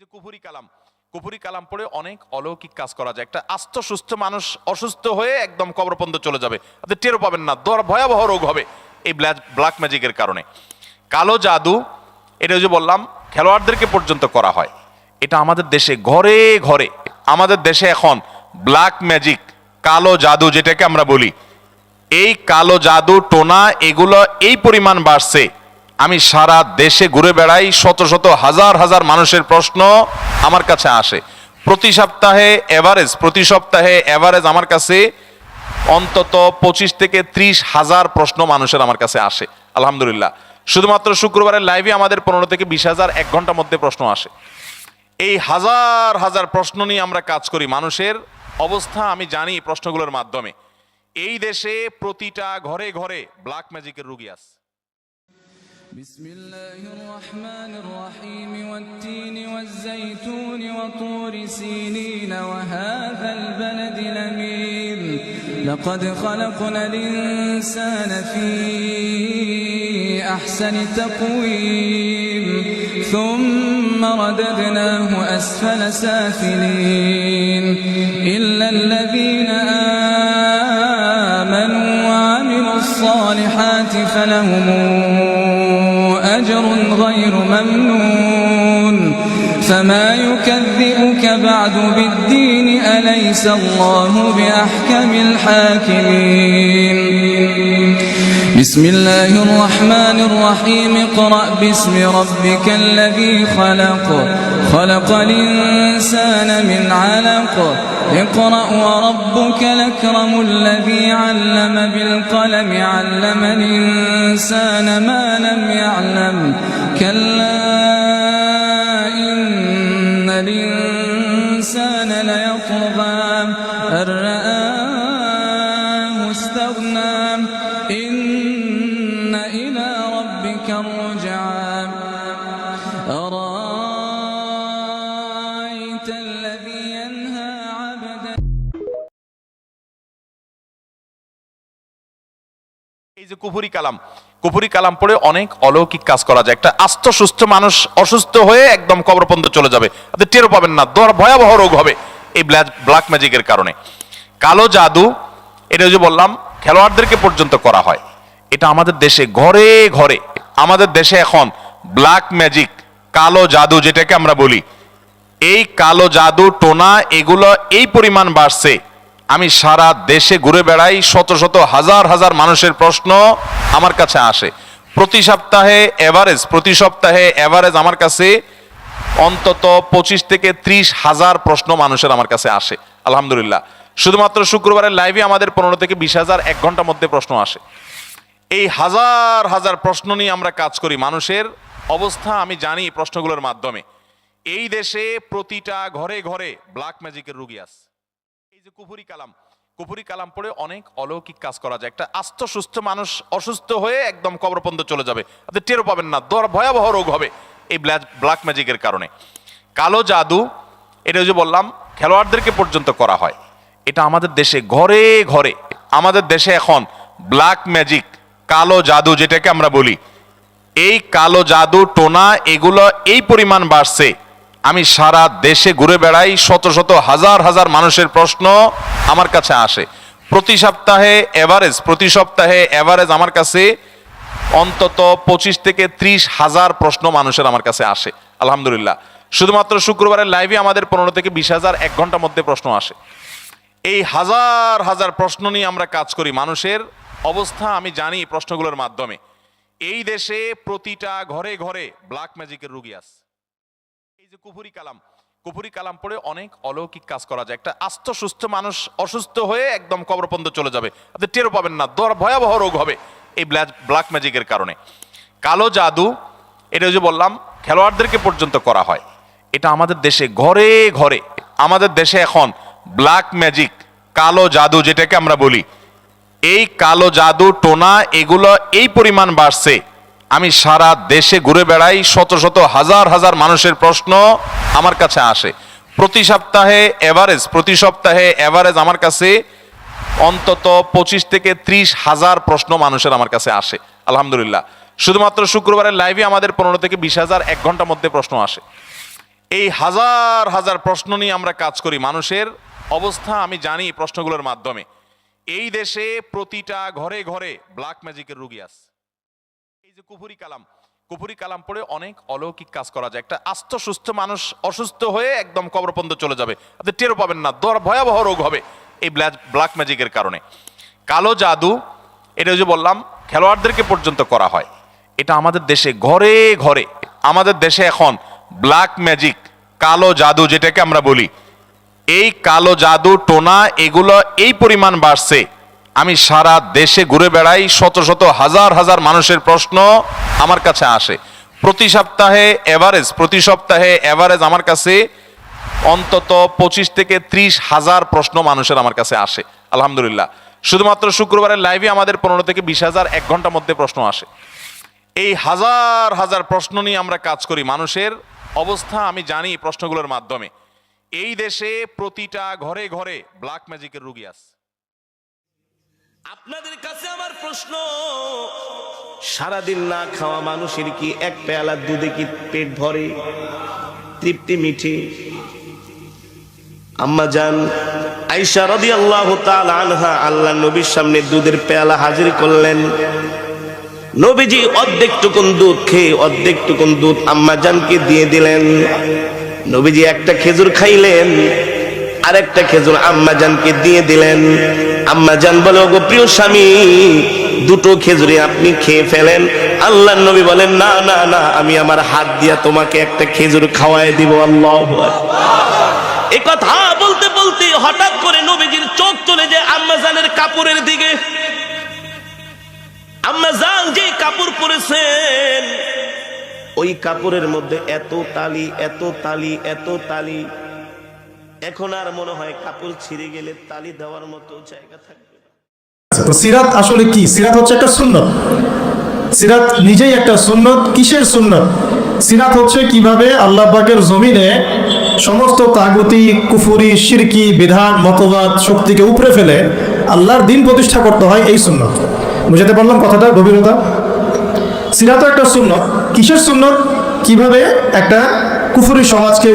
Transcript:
যে কুফরি কালাম পড়ে অনেক অলৌকিক কাজ করা যায়। একটা আস্ত সুস্থ মানুষ অসুস্থ হয়ে একদম কবর পর্যন্ত চলে যাবে, আপনি টেরও পাবেন না, ভয়াবহ রোগ হবে এই ব্ল্যাক ম্যাজিকের কারণে। কালো জাদু, এটা যে বললাম খেলোয়াড়দেরকে পর্যন্ত করা হয়। এটা আমাদের দেশে ঘরে ঘরে, আমাদের দেশে এখন ব্ল্যাক ম্যাজিক, কালো জাদু যেটাকে আমরা বলি, এই কালো জাদু টোনা এগুলো এই পরিমাণ বাড়ছে, আমি সারা দেশে ঘুরে বেড়াই, শত শত হাজার হাজার মানুষের প্রশ্ন আমার কাছে আসে। প্রতি সপ্তাহে এভারেজ আমার কাছে অন্তত 25 থেকে 30 হাজার প্রশ্ন মানুষের আমার কাছে আসে। আলহামদুলিল্লাহ, শুধুমাত্র শুক্রবারের লাইভে আমাদের 15 থেকে 20 হাজার এক ঘন্টার মধ্যে প্রশ্ন আসে। এই হাজার হাজার প্রশ্ন নিয়ে আমরা কাজ করি। মানুষের অবস্থা আমি জানি প্রশ্নগুলোর মাধ্যমে। এই দেশে প্রতিটা ঘরে ঘরে ব্ল্যাক ম্যাজিকের রোগী আছে। بسم الله الرحمن الرحيم والتين والزيتون وطور سينين وهذا البلد الأمين لقد خلقنا الإنسان في أحسن تقويم ثم رددناه أسفل سافلين إلا الذين آمنوا وعملوا الصالحات فلهم أجر غير ممنون فما يكذبك بعد بالدين أليس الله بأحكم الحاكمين بسم الله الرحمن الرحيم اقرأ باسم ربك الذي خلق الإنسان من علق اقرأ وربك الأكرم الذي علم بالقلم علم الإنسان ما لم يعلم كلا إن الإنسان ليطغى أن رآه استغنى إن إلى ربك الرجعى أرأيت الذي ينهى عبدا এই যে কুফরি কালাম পড়ে অনেক অলৌকিক কাজ করা যায়। একটা আস্ত সুস্থ মানুষ অসুস্থ হয়ে একদম কবর পর্যন্ত চলে যাবে, আপনি টেরও পাবেন না, ভয়াবহ রোগ হবে এই ব্ল্যাক ম্যাজিকের কারণে। কালো জাদু, এটা যে বললাম খেলোয়াড়দেরকে পর্যন্ত করা হয়। এটা আমাদের দেশে ঘরে ঘরে, আমাদের দেশে এখন ব্ল্যাক ম্যাজিক, কালো জাদু যেটাকে আমরা বলি, এই কালো জাদু টোনা এগুলো এই পরিমাণ বাড়ছে, আমি সারা দেশে ঘুরে বেড়াই, শত শত হাজার হাজার মানুষের প্রশ্ন আমার কাছে আসে। প্রতি সপ্তাহে এভারেজ আমার কাছে অন্তত 25 থেকে 30 হাজার প্রশ্ন মানুষের আমার কাছে আসে। আলহামদুলিল্লাহ, শুধুমাত্র শুক্রবারের লাইভে আমাদের 15 থেকে 20 হাজার এক ঘন্টার মধ্যে প্রশ্ন আসে। এই হাজার হাজার প্রশ্ন নিয়ে আমরা কাজ করি। মানুষের অবস্থা আমি জানি প্রশ্নগুলোর মাধ্যমে। এই দেশে প্রতিটা ঘরে ঘরে ব্ল্যাক ম্যাজিকের রোগী আছে। এই যে কুফরি কালাম পড়ে অনেক অলৌকিক কাজ করা যায়। একটা আস্ত সুস্থ মানুষ অসুস্থ হয়ে একদম কবর পর্যন্ত চলে যাবে, আপনি টেরও পাবেন না, ভয়াবহ রোগ হবে এই ব্ল্যাক ম্যাজিকের কারণে। কালো জাদু, এটা যে বললাম খেলোয়াড়দেরকে পর্যন্ত করা হয়। এটা আমাদের দেশে ঘরে ঘরে, আমাদের দেশে এখন ব্ল্যাক ম্যাজিক, কালো জাদু যেটাকে আমরা বলি, এই কালো জাদু টোনা এগুলো এই পরিমাণ বাড়ছে, আমি সারা দেশে ঘুরে বেড়াই, শত শত হাজার হাজার মানুষের প্রশ্ন আমার কাছে আসে। প্রতি সপ্তাহে এভারেজ আমার কাছে অন্তত 25 থেকে 30 হাজার প্রশ্ন মানুষের আমার কাছে আসে। আলহামদুলিল্লাহ, শুধুমাত্র শুক্রবারের লাইভে আমাদের 15 থেকে 20 হাজার এক ঘন্টার মধ্যে প্রশ্ন আসে। এই হাজার হাজার প্রশ্ন নিয়ে আমরা কাজ করি। মানুষের অবস্থা আমি জানি প্রশ্নগুলোর মাধ্যমে। এই দেশে প্রতিটা ঘরে ঘরে ব্ল্যাক ম্যাজিকের রোগী আছে। এই যে কুফরি কালাম পড়ে অনেক অলৌকিক কাজ করা যায়। একটা আস্ত সুস্থ মানুষ অসুস্থ হয়ে একদম কবর পর্যন্ত চলে যাবে, আপনি টেরও পাবেন না, ভয়াবহ রোগ হবে এই ব্ল্যাক ম্যাজিকের কারণে। কালো জাদু, এটা যে বললাম খেলোয়াড়দেরকে পর্যন্ত করা হয়। এটা আমাদের দেশে ঘরে ঘরে, আমাদের দেশে এখন ব্ল্যাক ম্যাজিক, কালো জাদু যেটাকে আমরা বলি, এই কালো জাদু টোনা এগুলো এই পরিমাণ বাড়ছে, আমি সারা দেশে ঘুরে বেড়াই, শত শত হাজার হাজার মানুষের প্রশ্ন আমার কাছে আসে। প্রতি সপ্তাহে এভারেজ আমার কাছে অন্তত 25 থেকে 30 হাজার প্রশ্ন মানুষের আমার কাছে আসে। আলহামদুলিল্লাহ, শুধুমাত্র শুক্রবারের লাইভে আমাদের 15 থেকে 20 হাজার এক ঘন্টার মধ্যে প্রশ্ন আসে। এই হাজার হাজার প্রশ্ন নিয়ে আমরা কাজ করি। মানুষের অবস্থা আমি জানি এই প্রশ্নগুলোর মাধ্যমে। এই দেশে প্রতিটা ঘরে ঘরে ব্ল্যাক ম্যাজিকের রোগী আছে। এই যে কুফুরি কালাম পড়ে অনেক অলৌকিক কাজ করা যায়। একটা আস্ত সুস্থ মানুষ অসুস্থ হয়ে একদম কবর পর্যন্ত চলে যাবে, আপনি টেরও পাবেন না, ভয়াবহ রোগ হবে এই ব্ল্যাক ম্যাজিকের কারণে। কালো জাদু, এটা যে বললাম খেলোয়াড়দেরকে পর্যন্ত করা হয়। এটা আমাদের দেশে ঘরে ঘরে, আমাদের দেশে এখন ব্ল্যাক ম্যাজিক, কালো জাদু যেটাকে আমরা বলি, এই কালো জাদু টোনা এগুলো এই পরিমাণ বাড়ছে। আমি সারা দেশে ঘুরে বেড়াই, শত শত হাজার হাজার মানুষের প্রশ্ন আমার কাছে আসে। প্রতি সপ্তাহে এভারেজ আমার কাছে অন্তত 25 থেকে 30 হাজার প্রশ্ন মানুষের আমার কাছে আসে আলহামদুলিল্লাহ। শুধুমাত্র শুক্রবারের লাইভে আমাদের 15 থেকে 20 হাজার 1 ঘন্টার মধ্যে প্রশ্ন আসে। এই হাজার হাজার প্রশ্ন নিয়ে আমরা কাজ করি। মানুষের অবস্থা আমি জানি এই প্রশ্নগুলোর মাধ্যমে। এই দেশে প্রতিটা ঘরে ঘরে ব্ল্যাক ম্যাজিকের রোগী আছে। আপনাদের কাছে আমার প্রশ্ন, সারাদিন না খাওয়া মানুষের কি এক পেয়ালা দুধে কি পেট ভরে, তৃপ্তি মিঠে? আম্মা জান আয়েশা রাদিয়াল্লাহু তাআলা আনহা আল্লাহর নবীর সামনে দুধের পেয়ালা হাজির করলেন। নবীজি অর্ধেক টুকুন দুধ খেয়ে অর্ধেক টুকুন দুধ আম্মা জানকে দিয়ে দিলেন। নবীজি একটা খেজুর খাইলেন, আরেকটা খেজুর আম্মা জানকে দিয়ে দিলেন। আম্মা জান বলে, ওগো প্রিয় স্বামী, দুটো খেজুরি আপনি খেয়ে ফেলেন। আল্লাহর নবী বলেন, না না না, আমি আমার হাত দিয়া তোমাকে একটা খেজুর খাওয়াই দিব। আল্লাহু আকবার। এই কথা বলতে বলতে হঠাৎ করে নবীজির চোখ চলে যায় আম্মা জানের কাপড়ের দিকে। আম্মা জান যে কাপড় পরেছেন, ওই কাপড়ের মধ্যে এত তালি এত তালি এত তালি, এখন আর মনে হয় কাপড় ছিঁড়ে গেলে তালি দেওয়ার মতো জায়গা থাকবে না। তো সিরাত আসলে কি? সিরাত হচ্ছে একটা সুন্নত। সিরাত নিজেই একটা সুন্নত। কিসের সুন্নত? সিরাত হচ্ছে কিভাবে আল্লাহ পাকের জমিনে সমস্ত তাগুতি, কুফুরি, শিরকি, বিধান, মতবাদ, শক্তিকে উপরে ফেলে আল্লাহর দিন প্রতিষ্ঠা করতে হয়, এই সুন্নত। বুঝাতে পারলাম কথাটা গভীরতা? সিরাত একটা সুন্নত। কিসের সুন্নত? কিভাবে একটা কুফুরি সমাজকে